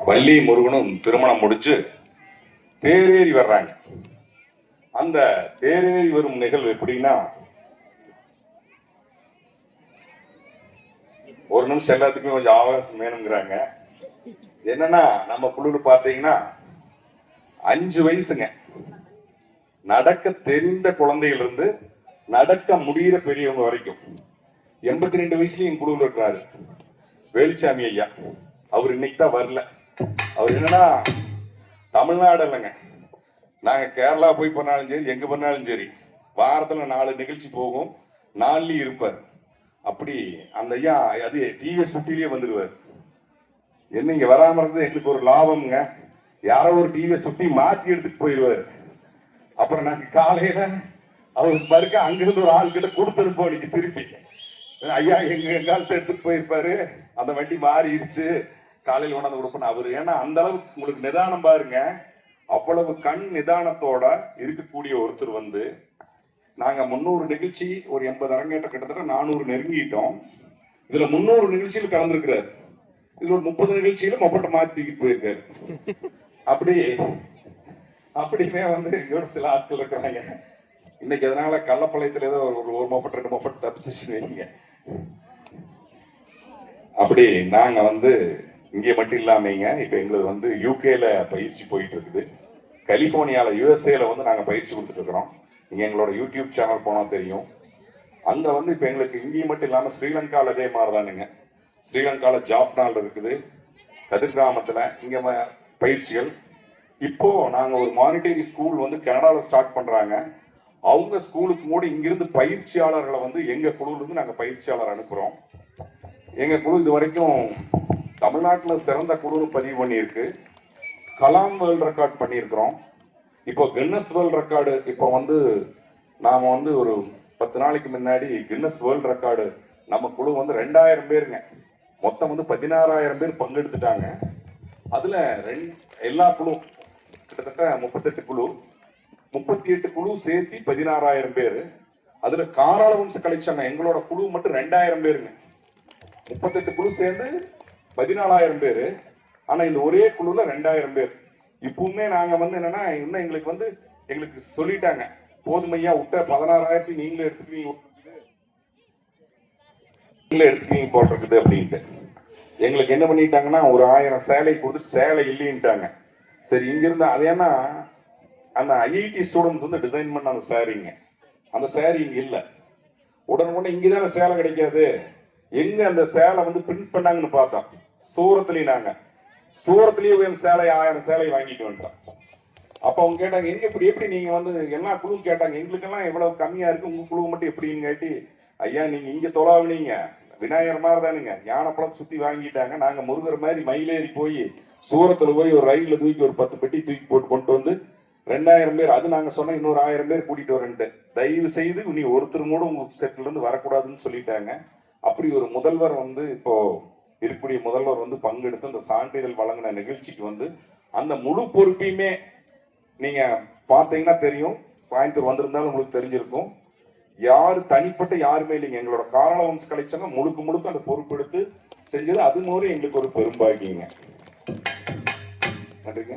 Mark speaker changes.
Speaker 1: வள்ளி முருகனும் திருமணம் முடிச்சு தேரேறி வர்றாங்க. அந்த தேரேறி வரும் நிகழ்வு எப்படின்னா, ஒரு நிமிஷம் எல்லாத்துக்கும் கொஞ்சம் ஆவேசம் வேணுங்கிறாங்க. என்னன்னா, நம்ம குழுல பாத்தீங்கன்னா 5 வயசுங்க, நடக்க தெரிந்த குழந்தைகள் இருந்து நடக்க முடிகிற பெரியவங்க வரைக்கும் 82 வயசுலயும் குழுவில் இருக்கிறாரு வேலுச்சாமி ஐயா. அவர் இன்னைக்கு தான் வரல. அவர் என்னன்னா, தமிழ்நாடு இல்லைங்க, நாங்க கேரளா போய் பண்ணாலும் சரி, எங்க பண்ணாலும் சரி, வாரத்துல 4 நிகழ்ச்சி போகும், 4லயும் இருப்பார். அப்படி அந்த ஐயா அது டிவிஎஸ் 50லயே வந்துடுவார். என்ன இங்க வராம இருந்தது எங்களுக்கு ஒரு லாபம்ங்க. யாரோ ஒரு டிவிஎஸ் 50 மாத்தி எடுத்துட்டு போயிடுவாரு. அப்புறம் நாங்க காலையில அவருக்கு மறுக்க அங்கிருந்து ஒரு ஆள் கிட்ட கொடுத்துருப்போம். நீங்க திருப்பி ஐயா எங்க காலத்தை எடுத்துட்டு போயிருப்பாரு, அந்த வண்டி மாறிடுச்சு, காலையில் கொண்டாந்து கொடுப்போம் அவரு. ஏன்னா அந்த அளவுக்கு உங்களுக்கு நிதானம் பாருங்க. அவ்வளவு கண் நிதானத்தோட இருக்கக்கூடிய ஒருத்தர் வந்து, நாங்க 300 நிகழ்ச்சி ஒரு 80 அரங்கேற்ற கிட்டத்தட்ட 400 நெருங்கிட்டோம். இதுல 300 நிகழ்ச்சியில் கலந்துருக்கிறாரு. இதுல ஒரு 30 நிகழ்ச்சியில மொப்பட்ட மாத்திக்கிட்டு போயிருக்காரு. அப்படியுமே வந்து இங்க சில ஆட்கள் இருக்கிறாங்க. இன்னைக்கு அதனால கள்ளப்பாளையத்துல ஏதோ ஒரு மொப்பட்ட 2 மொப்பட்ட தப்பிச்சு வைங்க. அப்படி நாங்க வந்து இங்கே மட்டும் இல்லாமங்க, இப்ப எங்களுக்கு வந்து யூகேல பயிற்சி போயிட்டு இருக்குது, கலிபோர்னியால யுஎஸ்ஏல வந்து நாங்க பயிற்சி கொடுத்துட்டு இருக்கிறோம். நீங்க எங்களோட யூடியூப் சேனல் போனா தெரியும். அங்க வந்து இப்ப எங்களுக்கு இங்கேயும் மட்டும் இல்லாம ஸ்ரீலங்கால அதே மாதிரிதானுங்க. ஸ்ரீலங்கால ஜாப்னால இருக்குது, கதிர் கிராமத்துல இங்க பயிற்சிகள். இப்போ நாங்க ஒரு மானிட்டரி ஸ்கூல் வந்து கனடால ஸ்டார்ட் பண்றாங்க. அவங்க ஸ்கூலுக்கு கூட இங்கிருந்து பயிற்சியாளர்களை வந்து எங்க குழுல இருந்து நாங்க பயிற்சியாளர் அனுப்புறோம். எங்க குழு இது வரைக்கும் தமிழ்நாட்டில் சிறந்த குழு பதிவு பண்ணியிருக்கு. கலாம் வேர்ல்ட் ரெக்கார்ட் பண்ணியிருக்கிறோம். இப்போ கின்னஸ் வேர்ல்ட் ரெக்கார்டு இப்போ வந்து நாம வந்து ஒரு 10 நாளைக்கு முன்னாடி கின்னஸ் வேர்ல்ட் ரெக்கார்டு நம்ம குழு வந்து 2000 பேருங்க, மொத்தம் வந்து 16,000 பேர் பங்கெடுத்துட்டாங்க. அதுல எல்லா குழு கிட்டத்தட்ட 38 குழு, 38 குழு சேர்த்து 16,000 பேரு. அதுல காராள வம்ச கலெக்ஷன் எங்களோட குழு மட்டும் 2000 பேருங்க. 38 குழு சேர்ந்து 14,000 பேரு. ஆனா இந்த ஒரே குழுல 2000 பேர். இப்பவுமே நாங்க வந்து என்னன்னா, இன்னும் எங்களுக்கு சொல்லிட்டாங்க, போதுமையா விட்ட 16,000 நீங்களே எடுத்துக்கீங்க போட்டிருக்குது அப்படின்ட்டு. எங்களுக்கு என்ன பண்ணிட்டாங்கன்னா, ஒரு 1000 சேலை கொடுத்து சேலை இல்லைன்ட்டாங்க. சரி இங்க இருந்தா அது ஏன்னா அந்த ஐஐடி ஸ்டூடெண்ட்ஸ் வந்து டிசைன் பண்ண அந்த சாரீங்க, அந்த சாரி இங்க இல்ல. உடனே இங்கதான சேலை கிடைக்காது, எங்க அந்த சேலை வந்து பிரிண்ட் பண்ணாங்கன்னு பார்த்தோம். சூரத்திலேயே சேலை 1000 சேலை வாங்கிட்டு வந்துட்டோம். அப்ப அவங்க கேட்டாங்க, எங்க எப்படி நீங்க வந்து எல்லா குழுவும் கேட்டாங்க, எங்களுக்கெல்லாம் எவ்வளவு கம்மியா இருக்கு, உங்க குழு மட்டும் எப்படின்னு கேட்டி, ஐயா நீங்க இங்க தொலாவினீங்க, விநாயகர் மாதிரி தானுங்க, ஞானப்பழம் சுத்தி வாங்கிட்டாங்க. நாங்க முருகர் மாதிரி மயிலேறி போய் சூரத்துல போய் ஒரு ரயில்ல தூக்கி ஒரு 10 பெட்டி தூக்கி போட்டு கொண்டு வந்து 2000 பேர், அது நாங்க சொன்ன இன்னொரு 1000 பேர் கூட்டிட்டு வரேன்ட்டு, தயவு செய்து நீ ஒருத்தர் கூட உங்க செட்ல இருந்து வரக்கூடாதுன்னு சொல்லிட்டாங்க. அப்படி ஒரு முதல்வர் வந்து இப்போ இருக்கக்கூடிய முதல்வர் வந்து பங்கெடுத்து அந்த சான்றிதழ் வழங்கின நிகழ்ச்சிக்கு வந்து அந்த முழு பொறுப்பையுமே நீங்க பாத்தீங்கன்னா தெரியும், கோயம்புத்தூர் வந்திருந்தாலும் உங்களுக்கு தெரிஞ்சிருக்கும். யாரு தனிப்பட்ட யாருமே இல்லைங்க, எங்களோட காராள வம்ச கலெக்ஷன் முழுக்க அந்த பொறுப்பெடுத்து செஞ்சது. அது மாதிரி எங்களுக்கு ஒரு பெரும்பாகிங்க. நன்றிங்க.